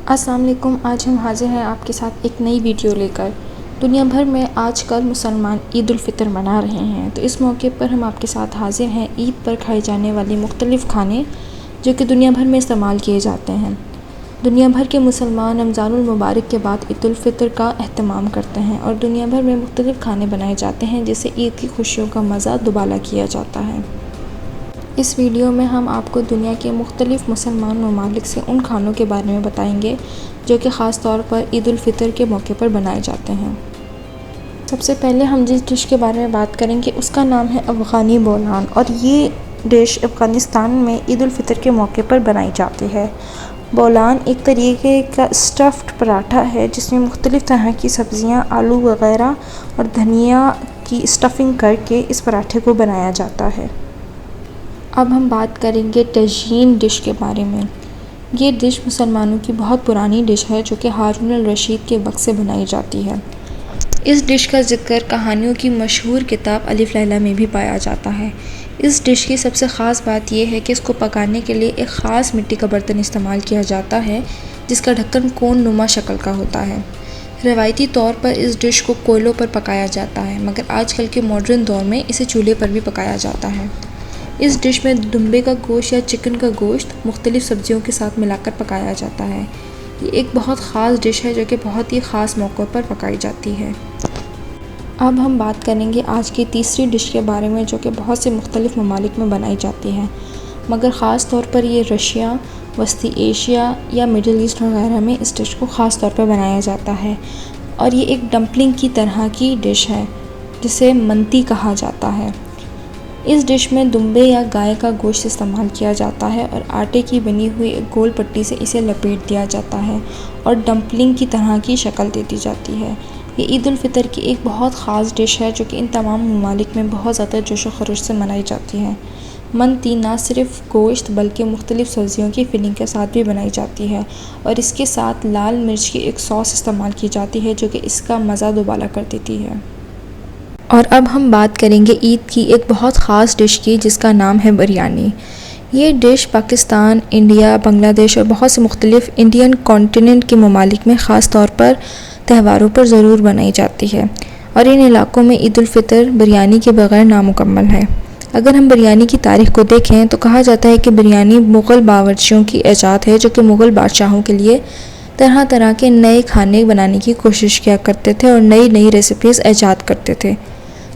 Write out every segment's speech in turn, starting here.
अस्सलाम वालेकुम। आज हम हाज़िर हैं आपके साथ एक नई वीडियो लेकर। दुनिया भर में आजकल मुसलमान ईद उल फ़ितर मना रहे हैं, तो इस मौके पर हम आपके साथ हाज़िर हैं ईद पर खाए जाने वाले मुख्तलिफ़ खाने जो कि दुनिया भर में इस्तेमाल किए जाते हैं। दुनिया भर के मुसलमान रमज़ानुल मुबारक के बाद ईद उल फ़ितर का एहतमाम करते हैं और दुनिया भर में मुख्तलिफ़ खाने बनाए जाते हैं जिससे ईद की खुशियों का मज़ा दुबाला किया जाता है। इस वीडियो में हम आपको दुनिया के मुख्तलिफ़ मुसलमान ममालिक से उन खानों के बारे में बताएंगे जो कि ख़ास तौर पर ईद उल फ़ितर के मौके पर बनाए जाते हैं। सबसे पहले हम जिस डिश के बारे में बात करेंगे उसका नाम है अफ़गानी बोलान, और ये डिश अफ़गानिस्तान में ईद उल फ़ितर के मौके पर बनाई जाती है। बोलान एक तरीके का स्टफ़्ड पराठा है जिसमें मुख्तलिफ़ तरह की सब्ज़ियाँ, आलू वग़ैरह और धनिया की स्टफ़िंग करके इस पराठे को बनाया जाता है। अब हम बात करेंगे टजीन डिश के बारे में। ये डिश मुसलमानों की बहुत पुरानी डिश है जो कि हारून अल रशीद के वक्त से बनाई जाती है। इस डिश का ज़िक्र कहानियों की मशहूर किताब अलिफ लैला में भी पाया जाता है। इस डिश की सबसे ख़ास बात यह है कि इसको पकाने के लिए एक ख़ास मिट्टी का बर्तन इस्तेमाल किया जाता है जिसका ढक्कन कोन नुमा शक्ल का होता है। रवायती तौर पर इस डिश को कोयलों पर पकाया जाता है, मगर आजकल के मॉडर्न दौर में इसे चूल्हे पर भी पकाया जाता है। इस डिश में दुम्बे का गोश्त या चिकन का गोश्त मुख्तलिफ़ सब्ज़ियों के साथ मिलाकर पकाया जाता है। ये एक बहुत ख़ास डिश है जो कि बहुत ही ख़ास मौक़ों पर पकाई जाती है। अब हम बात करेंगे आज की तीसरी डिश के बारे में जो कि बहुत से मुख्तलिफ़ ममालिक में बनाई जाती है, मगर ख़ास तौर पर ये रशिया, वस्ती एशिया या मिडल ईस्ट वगैरह में इस डिश को ख़ास तौर पर बनाया जाता है। और ये एक डम्पलिंग की तरह की डिश है जिसे मंती कहा जाता है। इस डिश में दुम्बे या गाय का गोश्त इस्तेमाल किया जाता है और आटे की बनी हुई एक गोल पट्टी से इसे लपेट दिया जाता है और डम्पलिंग की तरह की शक्ल दे दी जाती है। ये ईद उल फ़ितर की एक बहुत ख़ास डिश है जो कि इन तमाम ममालिक में बहुत ज़्यादा जोश व खरोश से मनाई जाती है। मंती ना सिर्फ गोश्त बल्कि मुख्तलिफ़ सब्ज़ियों की फिलिंग के साथ भी बनाई जाती है और इसके साथ लाल मिर्च की एक सॉस इस्तेमाल की जाती है जो कि इसका मज़ा दुबाला कर देती है। और अब हम बात करेंगे ईद की एक बहुत ख़ास डिश की जिसका नाम है बिरयानी। ये डिश पाकिस्तान, इंडिया, बांग्लादेश और बहुत से मुख्तलिफ़ इंडियन कॉन्टिनेंट के ममालिक में ख़ास तौर पर त्योहारों पर ज़रूर बनाई जाती है और इन इलाक़ों में ईद उल फ़ितर बिरयानी के बग़ैर नामुकम्मल है। अगर हम बिरयानी की तारीख़ को देखें तो कहा जाता है कि बिरयानी मुग़ल बावर्चियों की ईजाद है जो कि मुग़ल बादशाहों के लिए तरह तरह के नए खाने बनाने की कोशिश किया करते थे और नई नई रेसिपीज़ ईजाद करते थे,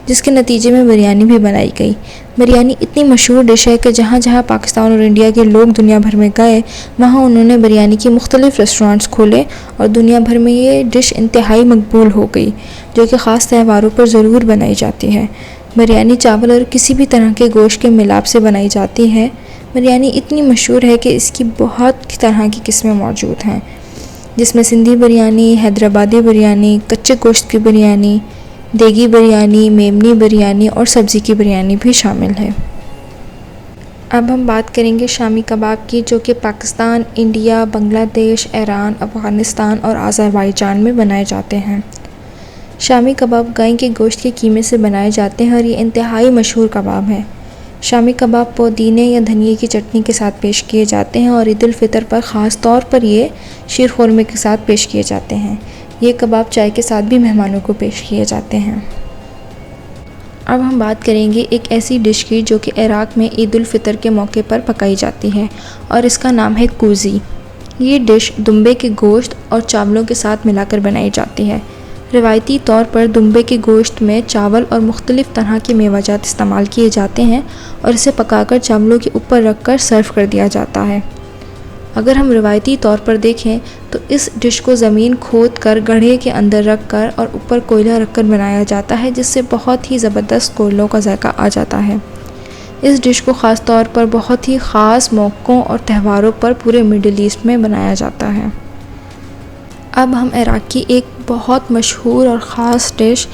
जिसके नतीजे में बिरयानी भी बनाई गई। बिरयानी इतनी मशहूर डिश है कि जहाँ जहाँ पाकिस्तान और इंडिया के लोग दुनिया भर में गए वहाँ उन्होंने बिरयानी की मुख्तलिफ़ रेस्टोरेंट्स खोले और दुनिया भर में ये डिश इंतहाई मकबूल हो गई जो कि ख़ास त्योहारों पर ज़रूर बनाई जाती है। बिरयानी चावल और किसी भी तरह के गोश्त के मिलाप से बनाई जाती है। बिरयानी इतनी मशहूर है कि इसकी बहुत तरह की किस्में मौजूद हैं जिसमें सिंधी बिरयानी, हैदराबादी बिरयानी, कच्चे गोश्त की बिरयानी, देगी बिरयानी, मेमनी बिरयानी और सब्ज़ी की बिरयानी भी शामिल है। अब हम बात करेंगे शामी कबाब की जो कि पाकिस्तान, इंडिया, बांग्लादेश, ईरान, अफ़गानिस्तान और अज़रबैजान में बनाए जाते हैं। शामी कबाब गाय के गोश्त के कीमे से बनाए जाते हैं और ये इंतहाई मशहूर कबाब है। शामी कबाब पुदीने या धनिए की चटनी के साथ पेश किए जाते हैं और ईद उल फ़ितर पर ख़ास तौर पर ये शीर खुरमे के साथ पेश किए जाते हैं। ये कबाब चाय के साथ भी मेहमानों को पेश किए जाते हैं। अब हम बात करेंगे एक ऐसी डिश की जो कि इराक़ में ईद उल फ़ितर के मौके पर पकाई जाती है और इसका नाम है कूज़ी। ये डिश दुम्बे के गोश्त और चावलों के साथ मिलाकर बनाई जाती है। रिवायती तौर पर दुम्बे के गोश्त में चावल और मुख्तलिफ़ तरह के मेवाजात इस्तेमाल किए जाते हैं और इसे पकाकर चावलों के ऊपर रखकर सर्व कर दिया जाता है। अगर हम रिवायती तौर पर देखें तो इस डिश को ज़मीन खोद कर गड्ढे के अंदर रख कर और ऊपर कोयला रख कर बनाया जाता है जिससे बहुत ही ज़बरदस्त कोयलों का जायका आ जाता है। इस डिश को ख़ास तौर पर बहुत ही ख़ास मौक़ों और त्योहारों पर पूरे मिडल ईस्ट में बनाया जाता है। अब हम इराक़ की एक बहुत मशहूर और ख़ास डिश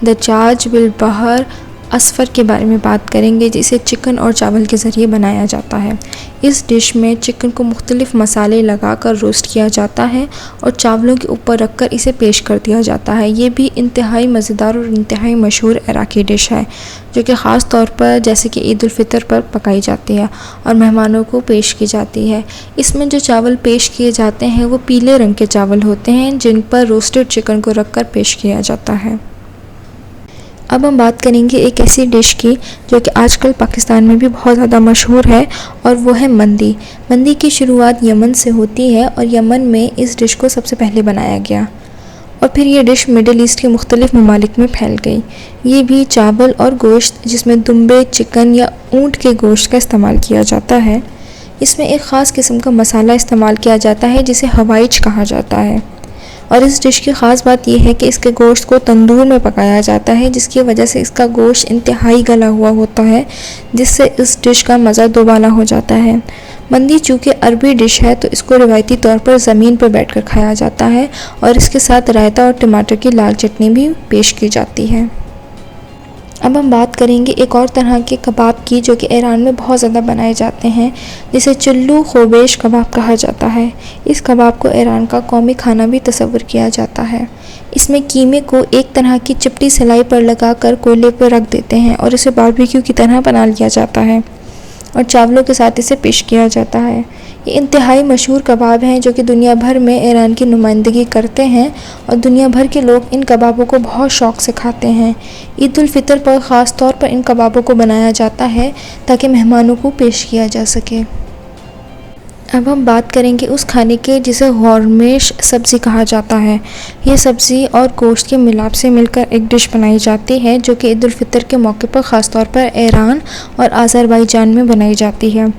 दजाज बिल बहर असफर के बारे में बात करेंगे, जिसे चिकन और चावल के ज़रिए बनाया जाता है। इस डिश में चिकन को मुख्तलिफ़ मसाले लगाकर रोस्ट किया जाता है और चावलों के ऊपर रखकर इसे पेश कर दिया जाता है। ये भी इंतहाई मज़ेदार और इंतहाई मशहूर इराक़ी डिश है, जो कि ख़ास तौर पर जैसे कि ईद उल फ़ितर पर पकाई जाती है और मेहमानों को पेश की जाती है। इसमें जो चावल पेश किए जाते हैं वो पीले रंग के चावल होते हैं, जिन पर रोस्टेड चिकन को रखकर पेश किया जाता है। अब हम बात करेंगे एक ऐसी डिश की जो कि आजकल पाकिस्तान में भी बहुत ज़्यादा मशहूर है, और वो है मंदी। मंदी की शुरुआत यमन से होती है और यमन में इस डिश को सबसे पहले बनाया गया और फिर ये डिश मिडिल ईस्ट के मुख्तलिफ़ ममालिक में फैल गई। ये भी चावल और गोश्त, जिसमें दुम्बे, चिकन या ऊँट के गोश्त का इस्तेमाल किया जाता है। इसमें एक ख़ास किस्म का मसाला इस्तेमाल किया जाता है जिसे हवाइज कहा जाता है, और इस डिश की ख़ास बात यह है कि इसके गोश्त को तंदूर में पकाया जाता है, जिसकी वजह से इसका गोश्त इंतहाई गला हुआ होता है, जिससे इस डिश का मज़ा दोबाला हो जाता है। मंदी चूँकि अरबी डिश है तो इसको रिवायती तौर पर ज़मीन पर बैठकर खाया जाता है और इसके साथ रायता और टमाटर की लाल चटनी भी पेश की जाती है। अब हम बात करेंगे एक और तरह के कबाब की, जो कि ईरान में बहुत ज़्यादा बनाए जाते हैं, जिसे चुल्लू खोबेश कबाब कहा जाता है। इस कबाब को ईरान का कौमी खाना भी तस्वुर किया जाता है। इसमें कीमे को एक तरह की चिपटी सिलाई पर लगाकर कोयले पर रख देते हैं और इसे बारबेक्यू की तरह बना लिया जाता है और चावलों के साथ इसे पेश किया जाता है। ये इंतहाई मशहूर कबाब हैं जो कि दुनिया भर में ईरान की नुमाइंदगी करते हैं और दुनिया भर के लोग इन कबाबों को बहुत शौक़ से खाते हैं। ईद उल फ़ितर पर ख़ास तौर पर इन कबाबों को बनाया जाता है ताकि मेहमानों को पेश किया जा सके। अब हम बात करेंगे उस खाने के जिसे हॉर्मेश सब्ज़ी कहा जाता है। ये सब्ज़ी और गोश्त के मिलाप से मिलकर एक डिश बनाई जाती है, जो कि ईद उल फ़ितर के मौके पर ख़ास तौर पर ईरान और आज़रबाईजान में बनाई जाती है।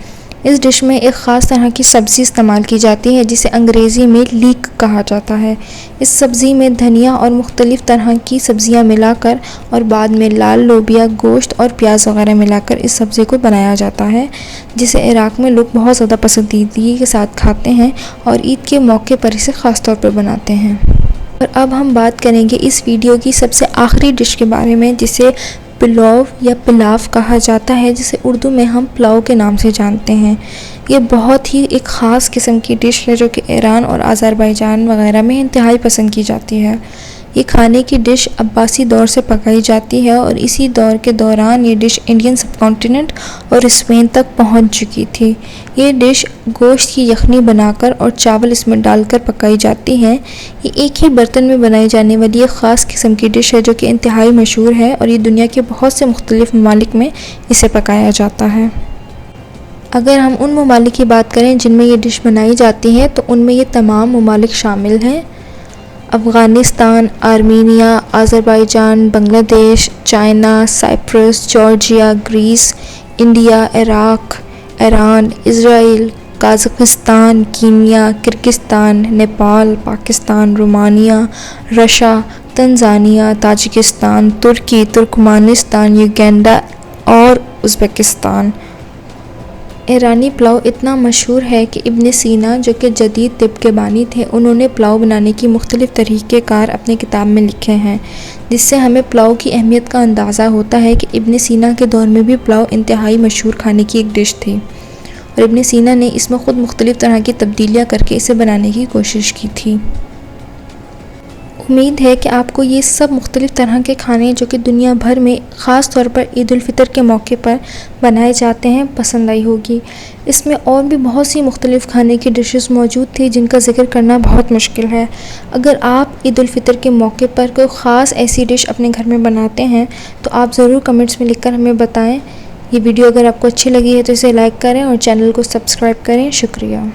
इस डिश में एक ख़ास तरह की सब्ज़ी इस्तेमाल की जाती है जिसे अंग्रेज़ी में लीक कहा जाता है। इस सब्ज़ी में धनिया और मुख्तलिफ़ तरह की सब्ज़ियाँ मिलाकर और बाद में लाल लोबिया, गोश्त और प्याज वगैरह मिलाकर इस सब्ज़ी को बनाया जाता है, जिसे इराक़ में लोग बहुत ज़्यादा पसंदीदगी के साथ खाते हैं और ईद के मौके पर इसे ख़ास तौर पर बनाते हैं। और अब हम बात करेंगे इस वीडियो की सबसे आखिरी डिश के बारे में, जिसे पुलाव या पुलाव कहा जाता है, जिसे उर्दू में हम पुलाव के नाम से जानते हैं। ये बहुत ही एक ख़ास किस्म की डिश है जो कि ईरान और आज़रबाईजान वगैरह में इंतहाई पसंद की जाती है। ये खाने की डिश अब्बासी दौर से पकाई जाती है और इसी दौर के दौरान ये डिश इंडियन सबकॉन्टिनेंट और स्पेन तक पहुंच चुकी थी। ये डिश गोश्त की यखनी बनाकर और चावल इसमें डालकर पकाई जाती है। ये एक ही बर्तन में बनाई जाने वाली एक ख़ास किस्म की डिश है जो कि इंतहाई मशहूर है और ये दुनिया के बहुत से मुख्तलिफ़ ममालिक में इसे पकाया जाता है। अगर हम उन ममालिक की बात करें जिनमें ये डिश बनाई जाती है तो उनमें ये तमाम ममालिक शामिल हैं: Afghanistan, Armenia, Azerbaijan, Bangladesh, China, Cyprus, Georgia, Greece, India, Iraq, Iran, Israel, Kazakhstan, Kenya, Kyrgyzstan, Nepal, Pakistan, Romania, Russia, Tanzania, Tajikistan, Turkey, Turkmenistan, Uganda और उज़्बेकिस्तान। ईरानी पुलाव इतना मशहूर है कि इब्न सीना, जो कि जदीद तिब के बानी थे, उन्होंने पुलाव बनाने की मुख्तलिफ़ तरीक़ेकार अपनी किताब में लिखे हैं, जिससे हमें पुलाव की अहमियत का अंदाज़ा होता है कि इब्न सीना के दौर में भी पुलाव इंतहाई मशहूर खाने की एक डिश थी और इब्न सीना ने इसमें ख़ुद मुख्तलिफ़ तरह की तब्दीलियाँ करके इसे बनाने की कोशिश की थी। उम्मीद है कि आपको ये सब मुख्तलिफ़ तरह के खाने जो कि दुनिया भर में ख़ास तौर पर ईद उल फ़ितर के मौके पर बनाए जाते हैं पसंद आई होगी। इसमें और भी बहुत सी मुख्तलिफ़ खाने की डिशेस मौजूद थी जिनका ज़िक्र करना बहुत मुश्किल है। अगर आप ईद उल फ़ितर के मौके पर कोई ख़ास ऐसी डिश अपने घर में बनाते हैं तो आप ज़रूर कमेंट्स में लिखकर हमें बताएं। ये वीडियो अगर आपको अच्छी लगी है तो इसे लाइक करें और चैनल को सब्सक्राइब करें। शुक्रिया।